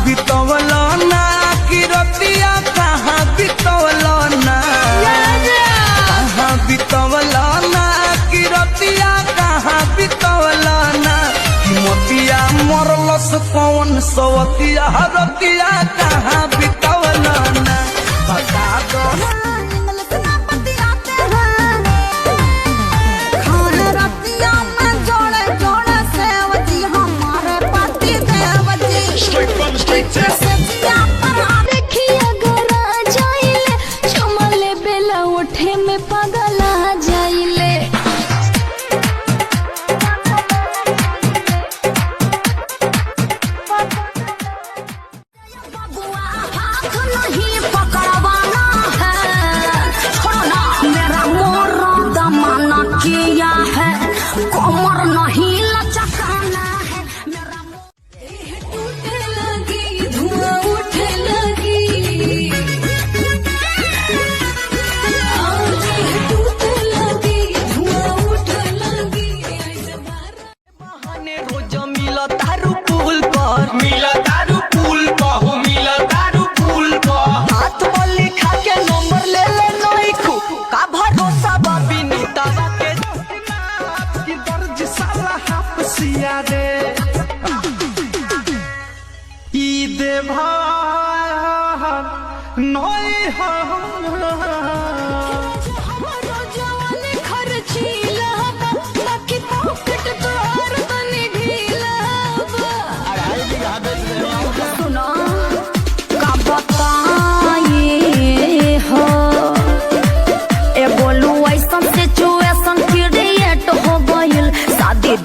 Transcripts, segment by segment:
बितवलो ना कि रतिया कहाँ बितवलो ना, कहाँ बितवलो ना कि रतिया कहाँ बितवलो ना, कि मोतिया मरलस कौन सवतिया रतिया कहाँ बितवलो ना, बता दो।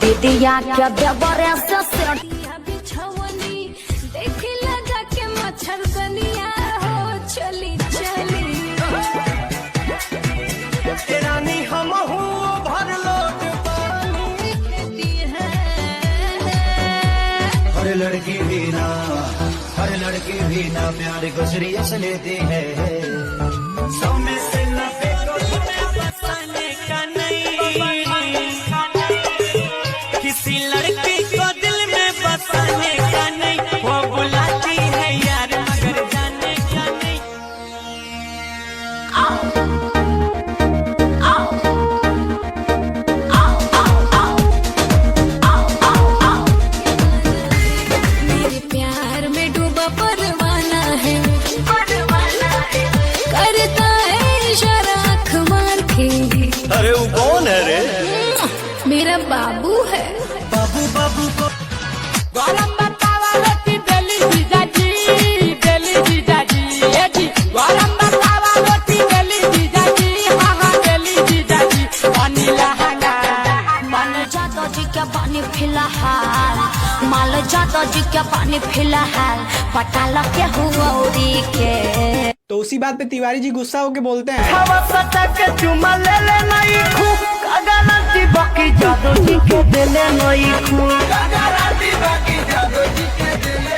दीदिया क्या देवरे से सड़िया बिछवनी देखी लगा के मच्छर कनिया हो चली चली रानी हम हो भर लोट पानी कहती है हर लड़की भी ना प्यार को सीरियस लेती है, सब में से नफे को थोड़ा बसाने का नहीं, किसी लड़की को दिल में बसाने का नहीं, वो बुलाती है यार मगर जाने का नहीं। मेरे प्यार में डूबा परवाना है, करता है इशारा आँख मार के। अरे वो कौन है रे? मेरा बाबू है। बाबू बाबू को गरम बतावा रोटी बेली जीजाजी ए जी गरम बतावा रोटी बेली जीजाजी हाँ हाँ बेली जीजाजी पानी लहंगा माल जादो जी क्या पानी फिलहाल, माल जादो जी क्या पानी फिलहाल, पटाला के हुआ उड़ी के। तो उसी बात पे तिवारी जी गुस्सा होके बोलते हैं, हवा सटा के चुमा ले ले नहीं खूब, गारंटी बाकी जादू जी के दिले नहीं खूब, गारंटी बाकी जादू जी के दिले